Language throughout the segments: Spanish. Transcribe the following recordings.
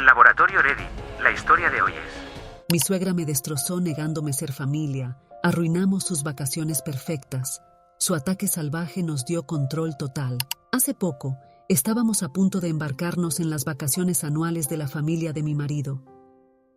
Laboratorio Ready, la historia de hoy es... Mi suegra me destrozó negándome ser familia. Arruinamos sus vacaciones perfectas. Su ataque salvaje nos dio control total. Hace poco, estábamos a punto de embarcarnos en las vacaciones anuales de la familia de mi marido.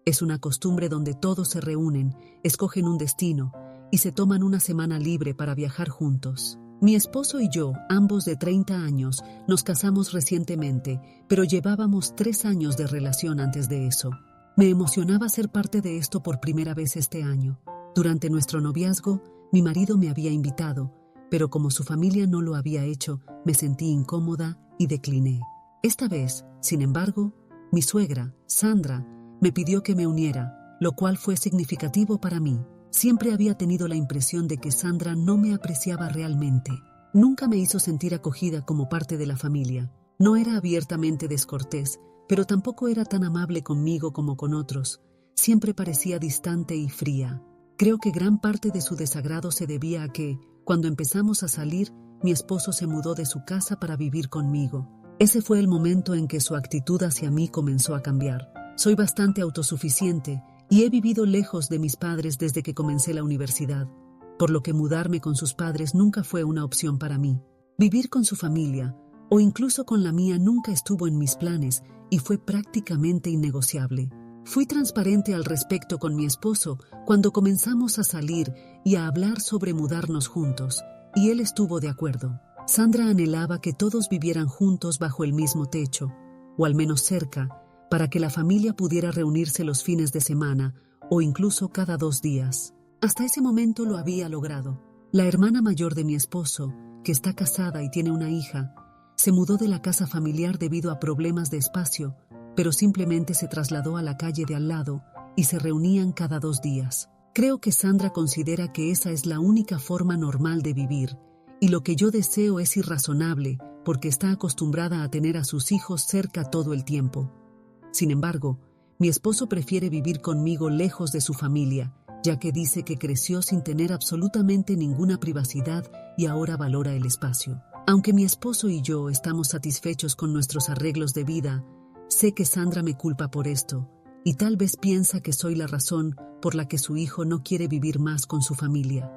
Es una costumbre donde todos se reúnen, escogen un destino y se toman una semana libre para viajar juntos. Mi esposo y yo, ambos de 30 años, nos casamos recientemente, pero llevábamos 3 años de relación antes de eso. Me emocionaba ser parte de esto por primera vez este año. Durante nuestro noviazgo, mi marido me había invitado, pero como su familia no lo había hecho, me sentí incómoda y decliné. Esta vez, sin embargo, mi suegra, Sandra, me pidió que me uniera, lo cual fue significativo para mí. Siempre había tenido la impresión de que Sandra no me apreciaba realmente. Nunca me hizo sentir acogida como parte de la familia. No era abiertamente descortés, pero tampoco era tan amable conmigo como con otros. Siempre parecía distante y fría. Creo que gran parte de su desagrado se debía a que, cuando empezamos a salir, mi esposo se mudó de su casa para vivir conmigo. Ese fue el momento en que su actitud hacia mí comenzó a cambiar. Soy bastante autosuficiente y he vivido lejos de mis padres desde que comencé la universidad, por lo que mudarme con sus padres nunca fue una opción para mí. Vivir con su familia, o incluso con la mía, nunca estuvo en mis planes y fue prácticamente innegociable. Fui transparente al respecto con mi esposo cuando comenzamos a salir y a hablar sobre mudarnos juntos, y él estuvo de acuerdo. Sandra anhelaba que todos vivieran juntos bajo el mismo techo, o al menos cerca, para que la familia pudiera reunirse los fines de semana o incluso cada 2 días. Hasta ese momento lo había logrado. La hermana mayor de mi esposo, que está casada y tiene una hija, se mudó de la casa familiar debido a problemas de espacio, pero simplemente se trasladó a la calle de al lado y se reunían cada 2 días. Creo que Sandra considera que esa es la única forma normal de vivir, y lo que yo deseo es irrazonable porque está acostumbrada a tener a sus hijos cerca todo el tiempo. Sin embargo, mi esposo prefiere vivir conmigo lejos de su familia, ya que dice que creció sin tener absolutamente ninguna privacidad y ahora valora el espacio. Aunque mi esposo y yo estamos satisfechos con nuestros arreglos de vida, sé que Sandra me culpa por esto, y tal vez piensa que soy la razón por la que su hijo no quiere vivir más con su familia.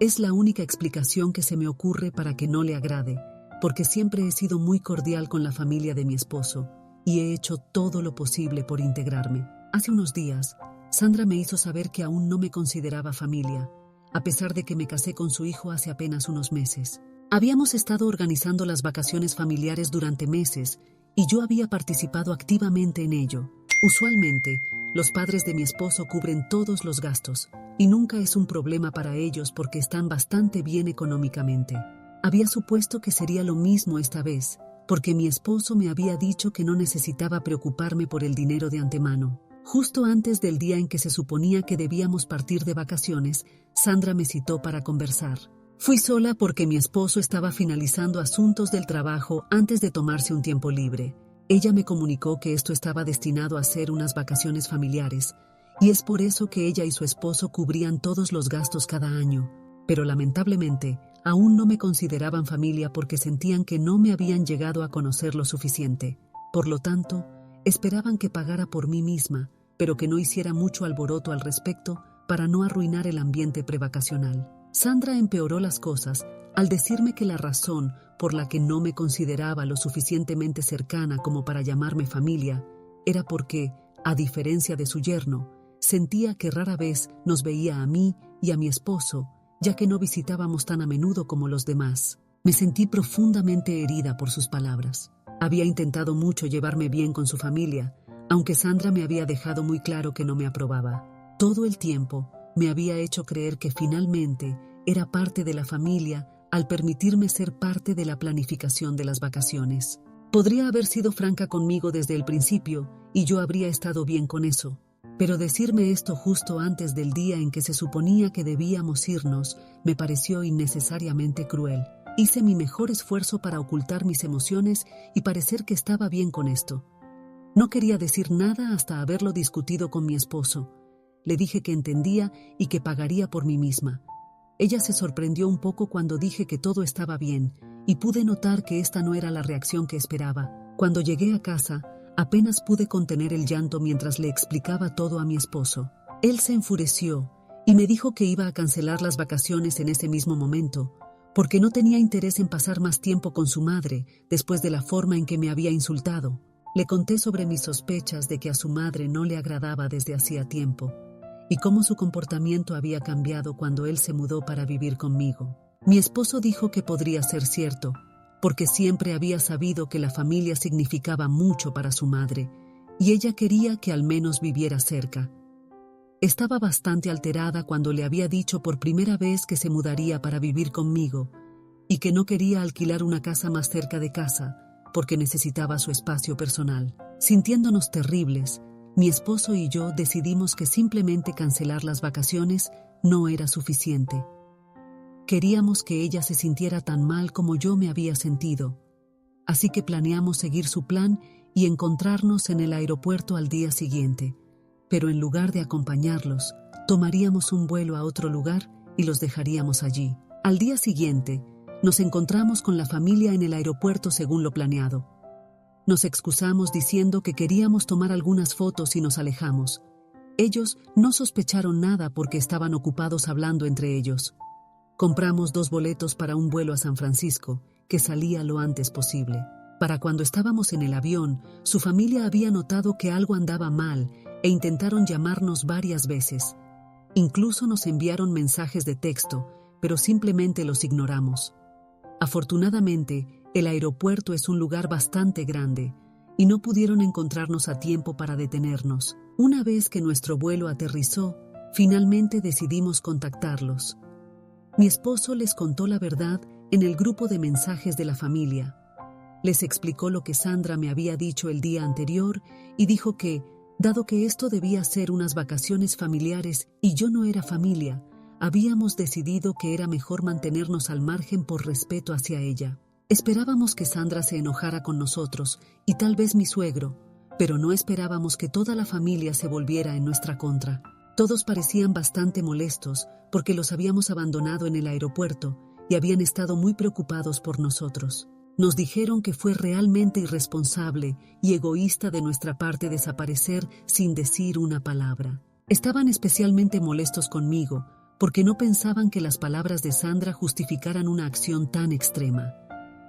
Es la única explicación que se me ocurre para que no le agrade, porque siempre he sido muy cordial con la familia de mi esposo, y he hecho todo lo posible por integrarme. Hace unos días, Sandra me hizo saber que aún no me consideraba familia, a pesar de que me casé con su hijo hace apenas unos meses. Habíamos estado organizando las vacaciones familiares durante meses y yo había participado activamente en ello. Usualmente, los padres de mi esposo cubren todos los gastos y nunca es un problema para ellos porque están bastante bien económicamente. Había supuesto que sería lo mismo esta vez, porque mi esposo me había dicho que no necesitaba preocuparme por el dinero de antemano. Justo antes del día en que se suponía que debíamos partir de vacaciones, Sandra me citó para conversar. Fui sola porque mi esposo estaba finalizando asuntos del trabajo antes de tomarse un tiempo libre. Ella me comunicó que esto estaba destinado a ser unas vacaciones familiares, y es por eso que ella y su esposo cubrían todos los gastos cada año. Pero lamentablemente, aún no me consideraban familia porque sentían que no me habían llegado a conocer lo suficiente. Por lo tanto, esperaban que pagara por mí misma, pero que no hiciera mucho alboroto al respecto para no arruinar el ambiente prevacacional. Sandra empeoró las cosas al decirme que la razón por la que no me consideraba lo suficientemente cercana como para llamarme familia era porque, a diferencia de su yerno, sentía que rara vez nos veía a mí y a mi esposo, ya que no visitábamos tan a menudo como los demás. Me sentí profundamente herida por sus palabras. Había intentado mucho llevarme bien con su familia, aunque Sandra me había dejado muy claro que no me aprobaba. Todo el tiempo me había hecho creer que finalmente era parte de la familia al permitirme ser parte de la planificación de las vacaciones. Podría haber sido franca conmigo desde el principio y yo habría estado bien con eso. Pero decirme esto justo antes del día en que se suponía que debíamos irnos me pareció innecesariamente cruel. Hice mi mejor esfuerzo para ocultar mis emociones y parecer que estaba bien con esto. No quería decir nada hasta haberlo discutido con mi esposo. Le dije que entendía y que pagaría por mí misma. Ella se sorprendió un poco cuando dije que todo estaba bien y pude notar que esta no era la reacción que esperaba. Cuando llegué a casa, Apenas pude contener el llanto mientras le explicaba todo a mi esposo. Él se enfureció y me dijo que iba a cancelar las vacaciones en ese mismo momento, porque no tenía interés en pasar más tiempo con su madre después de la forma en que me había insultado. Le conté sobre mis sospechas de que a su madre no le agradaba desde hacía tiempo y cómo su comportamiento había cambiado cuando él se mudó para vivir conmigo. Mi esposo dijo que podría ser cierto, porque siempre había sabido que la familia significaba mucho para su madre y ella quería que al menos viviera cerca. Estaba bastante alterada cuando le había dicho por primera vez que se mudaría para vivir conmigo y que no quería alquilar una casa más cerca de casa porque necesitaba su espacio personal. Sintiéndonos terribles, mi esposo y yo decidimos que simplemente cancelar las vacaciones no era suficiente. Queríamos que ella se sintiera tan mal como yo me había sentido, así que planeamos seguir su plan y encontrarnos en el aeropuerto al día siguiente. Pero en lugar de acompañarlos, tomaríamos un vuelo a otro lugar y los dejaríamos allí. Al día siguiente, nos encontramos con la familia en el aeropuerto según lo planeado. Nos excusamos diciendo que queríamos tomar algunas fotos y nos alejamos. Ellos no sospecharon nada porque estaban ocupados hablando entre ellos. Compramos 2 boletos para un vuelo a San Francisco, que salía lo antes posible. Para cuando estábamos en el avión, su familia había notado que algo andaba mal e intentaron llamarnos varias veces. Incluso nos enviaron mensajes de texto, pero simplemente los ignoramos. Afortunadamente, el aeropuerto es un lugar bastante grande y no pudieron encontrarnos a tiempo para detenernos. Una vez que nuestro vuelo aterrizó, finalmente decidimos contactarlos. Mi esposo les contó la verdad en el grupo de mensajes de la familia. Les explicó lo que Sandra me había dicho el día anterior y dijo que, dado que esto debía ser unas vacaciones familiares y yo no era familia, habíamos decidido que era mejor mantenernos al margen por respeto hacia ella. Esperábamos que Sandra se enojara con nosotros y tal vez mi suegro, pero no esperábamos que toda la familia se volviera en nuestra contra. Todos parecían bastante molestos porque los habíamos abandonado en el aeropuerto y habían estado muy preocupados por nosotros. Nos dijeron que fue realmente irresponsable y egoísta de nuestra parte desaparecer sin decir una palabra. Estaban especialmente molestos conmigo porque no pensaban que las palabras de Sandra justificaran una acción tan extrema.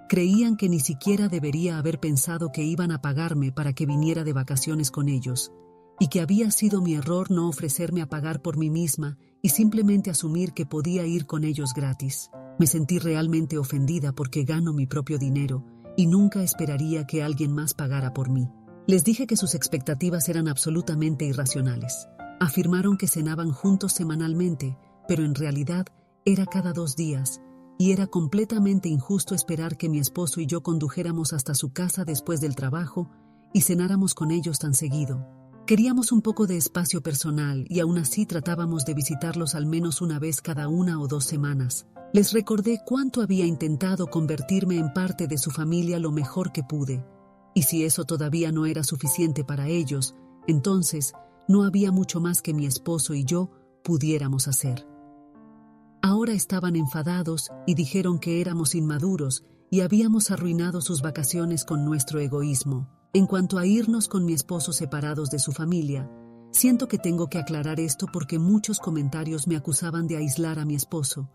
Creían que ni siquiera debería haber pensado que iban a pagarme para que viniera de vacaciones con ellos, y que había sido mi error no ofrecerme a pagar por mí misma y simplemente asumir que podía ir con ellos gratis. Me sentí realmente ofendida porque gano mi propio dinero y nunca esperaría que alguien más pagara por mí. Les dije que sus expectativas eran absolutamente irracionales. Afirmaron que cenaban juntos semanalmente, pero en realidad era cada 2 días, y era completamente injusto esperar que mi esposo y yo condujéramos hasta su casa después del trabajo y cenáramos con ellos tan seguido. Queríamos un poco de espacio personal y aún así tratábamos de visitarlos al menos una vez cada 1 o 2 semanas. Les recordé cuánto había intentado convertirme en parte de su familia lo mejor que pude, y si eso todavía no era suficiente para ellos, entonces no había mucho más que mi esposo y yo pudiéramos hacer. Ahora estaban enfadados y dijeron que éramos inmaduros y habíamos arruinado sus vacaciones con nuestro egoísmo. En cuanto a irnos con mi esposo separados de su familia, siento que tengo que aclarar esto porque muchos comentarios me acusaban de aislar a mi esposo,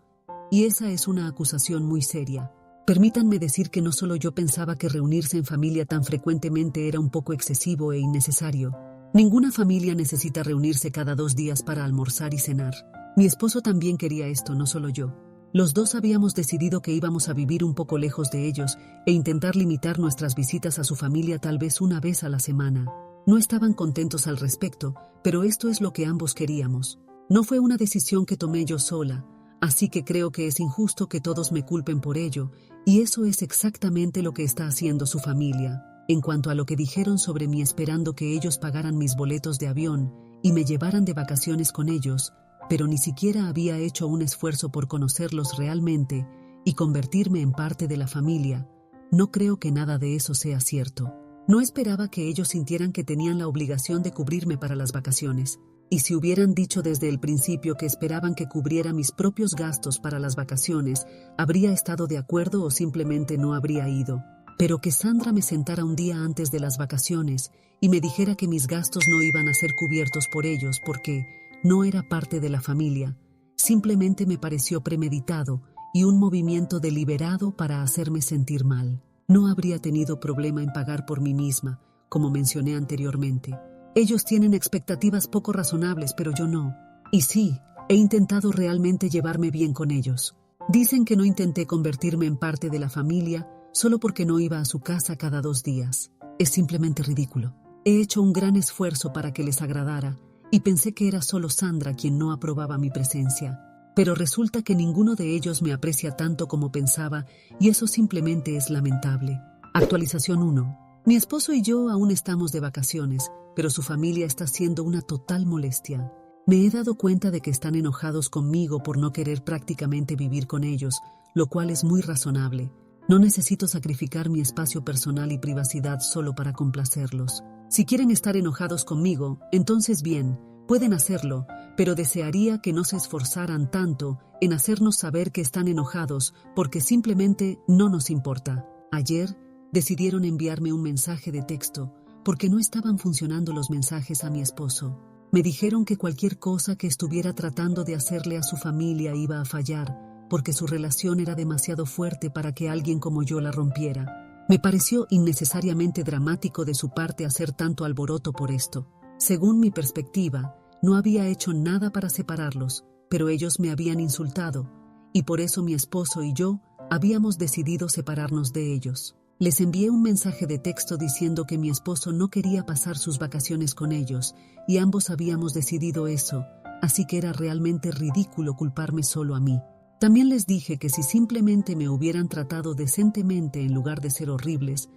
y esa es una acusación muy seria. Permítanme decir que no solo yo pensaba que reunirse en familia tan frecuentemente era un poco excesivo e innecesario. Ninguna familia necesita reunirse cada 2 días para almorzar y cenar. Mi esposo también quería esto, no solo yo. Los dos habíamos decidido que íbamos a vivir un poco lejos de ellos e intentar limitar nuestras visitas a su familia tal vez una vez a la semana. No estaban contentos al respecto, pero esto es lo que ambos queríamos. No fue una decisión que tomé yo sola, así que creo que es injusto que todos me culpen por ello, y eso es exactamente lo que está haciendo su familia. En cuanto a lo que dijeron sobre mí esperando que ellos pagaran mis boletos de avión y me llevaran de vacaciones con ellos, pero ni siquiera había hecho un esfuerzo por conocerlos realmente y convertirme en parte de la familia, no creo que nada de eso sea cierto. No esperaba que ellos sintieran que tenían la obligación de cubrirme para las vacaciones, y si hubieran dicho desde el principio que esperaban que cubriera mis propios gastos para las vacaciones, habría estado de acuerdo o simplemente no habría ido. pero que Sandra me sentara un día antes de las vacaciones y me dijera que mis gastos no iban a ser cubiertos por ellos porque no era parte de la familia, simplemente me pareció premeditado y un movimiento deliberado para hacerme sentir mal. No habría tenido problema en pagar por mí misma, como mencioné anteriormente. Ellos tienen expectativas poco razonables, pero yo no. Y sí, he intentado realmente llevarme bien con ellos. Dicen que no intenté convertirme en parte de la familia solo porque no iba a su casa cada 2 días. Es simplemente ridículo. He hecho un gran esfuerzo para que les agradara y pensé que era solo Sandra quien no aprobaba mi presencia. Pero resulta que ninguno de ellos me aprecia tanto como pensaba y eso simplemente es lamentable. Actualización 1. Mi esposo y yo aún estamos de vacaciones, pero su familia está siendo una total molestia. Me he dado cuenta de que están enojados conmigo por no querer prácticamente vivir con ellos, lo cual es muy razonable. No necesito sacrificar mi espacio personal y privacidad solo para complacerlos. Si quieren estar enojados conmigo, entonces bien, pueden hacerlo, pero desearía que no se esforzaran tanto en hacernos saber que están enojados porque simplemente no nos importa. Ayer decidieron enviarme un mensaje de texto porque no estaban funcionando los mensajes a mi esposo. Me dijeron que cualquier cosa que estuviera tratando de hacerle a su familia iba a fallar porque su relación era demasiado fuerte para que alguien como yo la rompiera. Me pareció innecesariamente dramático de su parte hacer tanto alboroto por esto. Según mi perspectiva, no había hecho nada para separarlos, pero ellos me habían insultado, y por eso mi esposo y yo habíamos decidido separarnos de ellos. Les envié un mensaje de texto diciendo que mi esposo no quería pasar sus vacaciones con ellos, y ambos habíamos decidido eso, así que era realmente ridículo culparme solo a mí. También les dije que si simplemente me hubieran tratado decentemente en lugar de ser horribles,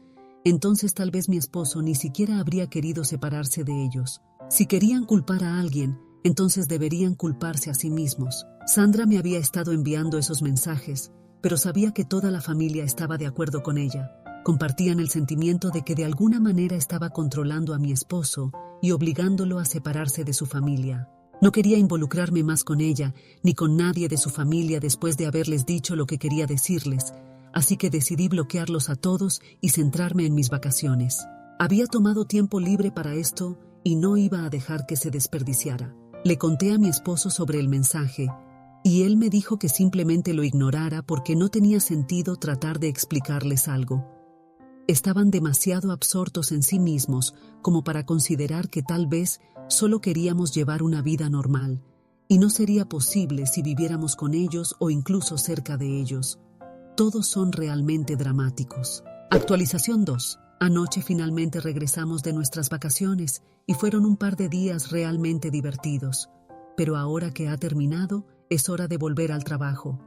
entonces tal vez mi esposo ni siquiera habría querido separarse de ellos. Si querían culpar a alguien, entonces deberían culparse a sí mismos. Sandra me había estado enviando esos mensajes, pero sabía que toda la familia estaba de acuerdo con ella. Compartían el sentimiento de que de alguna manera estaba controlando a mi esposo y obligándolo a separarse de su familia. No quería involucrarme más con ella, ni con nadie de su familia después de haberles dicho lo que quería decirles, así que decidí bloquearlos a todos y centrarme en mis vacaciones. Había tomado tiempo libre para esto y no iba a dejar que se desperdiciara. Le conté a mi esposo sobre el mensaje, y él me dijo que simplemente lo ignorara porque no tenía sentido tratar de explicarles algo. Estaban demasiado absortos en sí mismos como para considerar que tal vez solo queríamos llevar una vida normal, y no sería posible si viviéramos con ellos o incluso cerca de ellos. Todos son realmente dramáticos. Actualización 2. Anoche finalmente regresamos de nuestras vacaciones y fueron un par de días realmente divertidos. Pero ahora que ha terminado, es hora de volver al trabajo.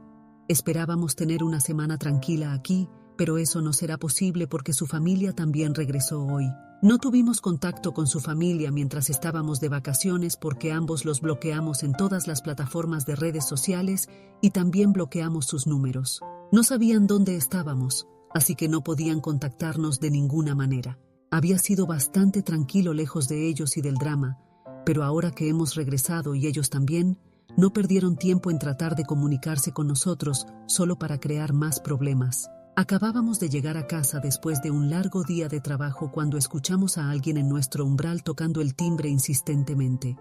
Esperábamos tener una semana tranquila aquí, pero eso no será posible porque su familia también regresó hoy. No tuvimos contacto con su familia mientras estábamos de vacaciones porque ambos los bloqueamos en todas las plataformas de redes sociales y también bloqueamos sus números. No sabían dónde estábamos, así que no podían contactarnos de ninguna manera. Había sido bastante tranquilo lejos de ellos y del drama, pero ahora que hemos regresado y ellos también, no perdieron tiempo en tratar de comunicarse con nosotros solo para crear más problemas. Acabábamos de llegar a casa después de un largo día de trabajo cuando escuchamos a alguien en nuestro umbral tocando el timbre insistentemente.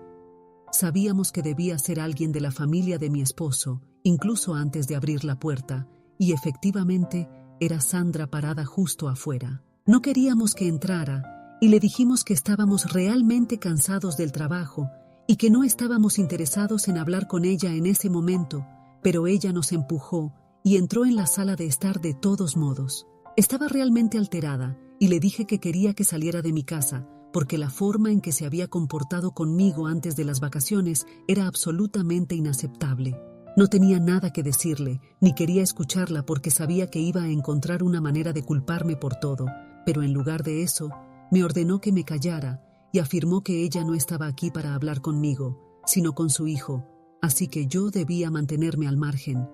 Sabíamos que debía ser alguien de la familia de mi esposo, incluso antes de abrir la puerta, y efectivamente era Sandra parada justo afuera. No queríamos que entrara y le dijimos que estábamos realmente cansados del trabajo y que no estábamos interesados en hablar con ella en ese momento, pero ella nos empujó y entró en la sala de estar de todos modos. Estaba realmente alterada y le dije que quería que saliera de mi casa porque la forma en que se había comportado conmigo antes de las vacaciones era absolutamente inaceptable. No tenía nada que decirle, ni quería escucharla porque sabía que iba a encontrar una manera de culparme por todo, pero en lugar de eso, me ordenó que me callara y afirmó que ella no estaba aquí para hablar conmigo, sino con su hijo, así que yo debía mantenerme al margen.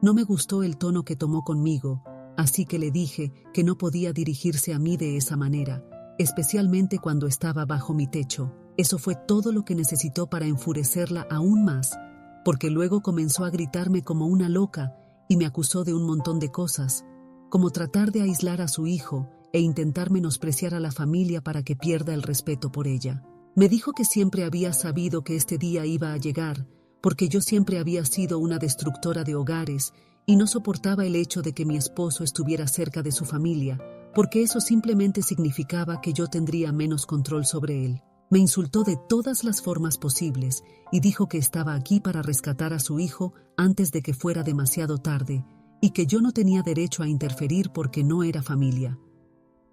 No me gustó el tono que tomó conmigo, así que le dije que no podía dirigirse a mí de esa manera, especialmente cuando estaba bajo mi techo. Eso fue todo lo que necesitó para enfurecerla aún más, porque luego comenzó a gritarme como una loca y me acusó de un montón de cosas, como tratar de aislar a su hijo e intentar menospreciar a la familia para que pierda el respeto por ella. Me dijo que siempre había sabido que este día iba a llegar, porque yo siempre había sido una destructora de hogares y no soportaba el hecho de que mi esposo estuviera cerca de su familia, porque eso simplemente significaba que yo tendría menos control sobre él. Me insultó de todas las formas posibles y dijo que estaba aquí para rescatar a su hijo antes de que fuera demasiado tarde y que yo no tenía derecho a interferir porque no era familia.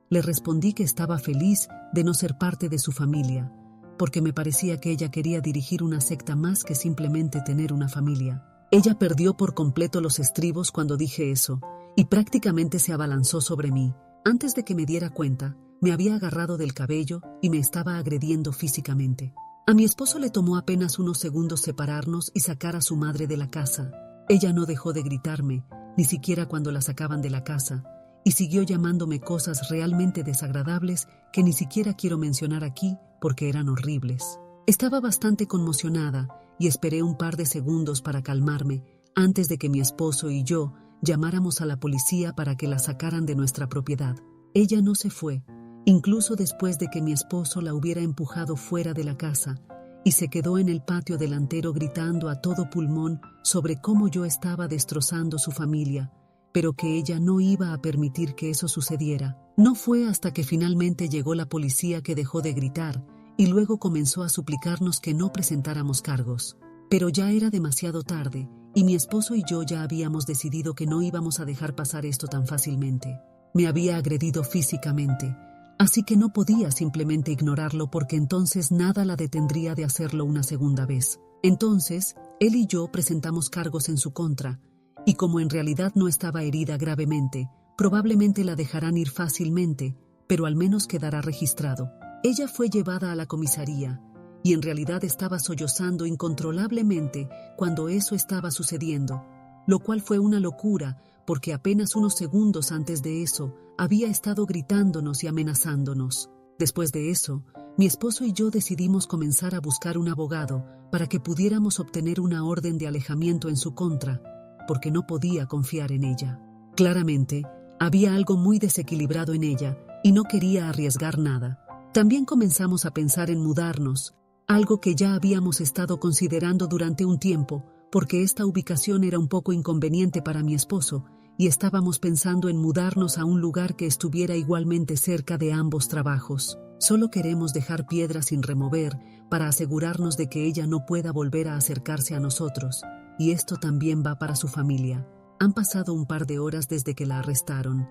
Le respondí que estaba feliz de no ser parte de su familia, porque me parecía que ella quería dirigir una secta más que simplemente tener una familia. Ella perdió por completo los estribos cuando dije eso y prácticamente se abalanzó sobre mí. Antes de que me diera cuenta, me había agarrado del cabello y me estaba agrediendo físicamente. A mi esposo le tomó apenas unos segundos separarnos y sacar a su madre de la casa. Ella no dejó de gritarme, ni siquiera cuando la sacaban de la casa, y siguió llamándome cosas realmente desagradables que ni siquiera quiero mencionar aquí porque eran horribles. Estaba bastante conmocionada y esperé un par de segundos para calmarme antes de que mi esposo y yo llamáramos a la policía para que la sacaran de nuestra propiedad. Ella no se fue, incluso después de que mi esposo la hubiera empujado fuera de la casa, y se quedó en el patio delantero gritando a todo pulmón sobre cómo yo estaba destrozando su familia, pero que ella no iba a permitir que eso sucediera. No fue hasta que finalmente llegó la policía que dejó de gritar y luego comenzó a suplicarnos que no presentáramos cargos. Pero ya era demasiado tarde y mi esposo y yo ya habíamos decidido que no íbamos a dejar pasar esto tan fácilmente. Me había agredido físicamente, así que no podía simplemente ignorarlo porque entonces nada la detendría de hacerlo una segunda vez. Entonces, él y yo presentamos cargos en su contra, y como en realidad no estaba herida gravemente, probablemente la dejarán ir fácilmente, pero al menos quedará registrado. Ella fue llevada a la comisaría, y en realidad estaba sollozando incontrolablemente cuando eso estaba sucediendo, lo cual fue una locura, porque apenas unos segundos antes de eso había estado gritándonos y amenazándonos. Después de eso, mi esposo y yo decidimos comenzar a buscar un abogado para que pudiéramos obtener una orden de alejamiento en su contra, porque no podía confiar en ella. Claramente, había algo muy desequilibrado en ella y no quería arriesgar nada. También comenzamos a pensar en mudarnos, algo que ya habíamos estado considerando durante un tiempo, porque esta ubicación era un poco inconveniente para mi esposo, y estábamos pensando en mudarnos a un lugar que estuviera igualmente cerca de ambos trabajos. Solo queremos dejar piedra sin remover para asegurarnos de que ella no pueda volver a acercarse a nosotros, y esto también va para su familia. Han pasado un par de horas desde que la arrestaron,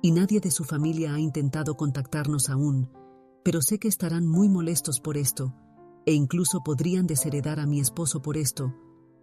y nadie de su familia ha intentado contactarnos aún, pero sé que estarán muy molestos por esto, e incluso podrían desheredar a mi esposo por esto,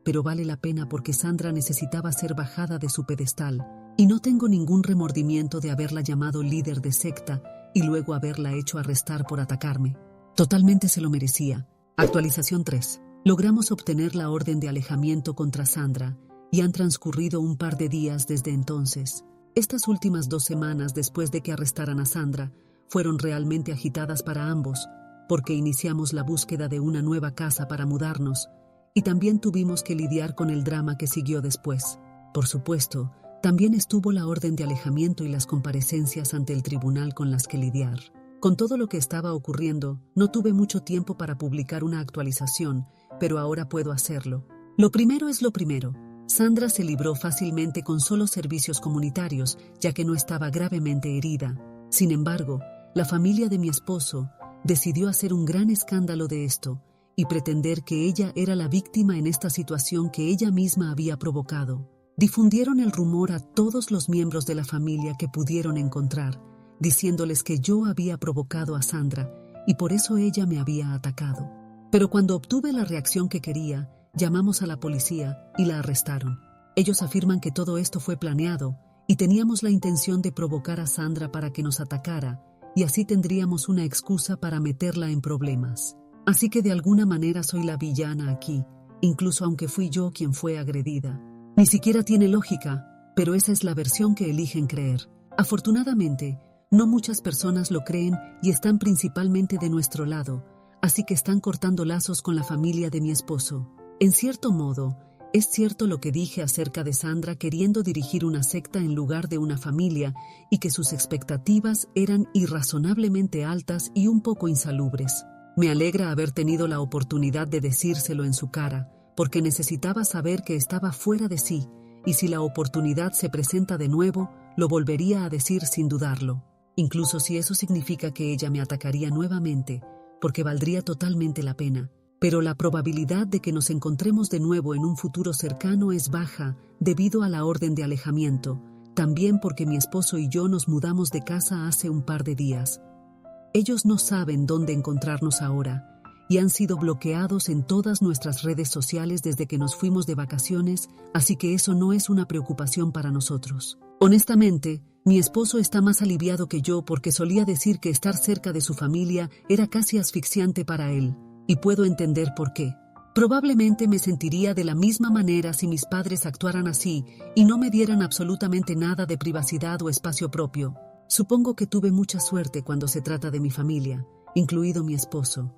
pero vale la pena porque Sandra necesitaba ser bajada de su pedestal, y no tengo ningún remordimiento de haberla llamado líder de secta y luego haberla hecho arrestar por atacarme. Totalmente se lo merecía. Actualización 3. Logramos obtener la orden de alejamiento contra Sandra, y han transcurrido un par de días desde entonces. Estas últimas 2 semanas después de que arrestaran a Sandra fueron realmente agitadas para ambos, porque iniciamos la búsqueda de una nueva casa para mudarnos, y también tuvimos que lidiar con el drama que siguió después. Por supuesto, también estuvo la orden de alejamiento y las comparecencias ante el tribunal con las que lidiar. Con todo lo que estaba ocurriendo, no tuve mucho tiempo para publicar una actualización, pero ahora puedo hacerlo. Lo primero es lo primero. Sandra se libró fácilmente con solo servicios comunitarios, ya que no estaba gravemente herida. Sin embargo, la familia de mi esposo decidió hacer un gran escándalo de esto y pretender que ella era la víctima en esta situación que ella misma había provocado. Difundieron el rumor a todos los miembros de la familia que pudieron encontrar, diciéndoles que yo había provocado a Sandra y por eso ella me había atacado. Pero cuando obtuve la reacción que quería, llamamos a la policía y la arrestaron. Ellos afirman que todo esto fue planeado y teníamos la intención de provocar a Sandra para que nos atacara y así tendríamos una excusa para meterla en problemas. Así que de alguna manera soy la villana aquí, incluso aunque fui yo quien fue agredida. Ni siquiera tiene lógica, pero esa es la versión que eligen creer. Afortunadamente, no muchas personas lo creen y están principalmente de nuestro lado, así que están cortando lazos con la familia de mi esposo. En cierto modo, ¿Es cierto lo que dije acerca de Sandra queriendo dirigir una secta en lugar de una familia y que sus expectativas eran irrazonablemente altas y un poco insalubres? Me alegra haber tenido la oportunidad de decírselo en su cara, porque necesitaba saber que estaba fuera de sí, y si la oportunidad se presenta de nuevo, lo volvería a decir sin dudarlo, incluso si eso significa que ella me atacaría nuevamente, porque valdría totalmente la pena. Pero la probabilidad de que nos encontremos de nuevo en un futuro cercano es baja debido a la orden de alejamiento, también porque mi esposo y yo nos mudamos de casa hace un par de días. Ellos no saben dónde encontrarnos ahora y han sido bloqueados en todas nuestras redes sociales desde que nos fuimos de vacaciones, así que eso no es una preocupación para nosotros. Honestamente, mi esposo está más aliviado que yo porque solía decir que estar cerca de su familia era casi asfixiante para él, y puedo entender por qué. Probablemente me sentiría de la misma manera si mis padres actuaran así y no me dieran absolutamente nada de privacidad o espacio propio. Supongo que tuve mucha suerte cuando se trata de mi familia, incluido mi esposo.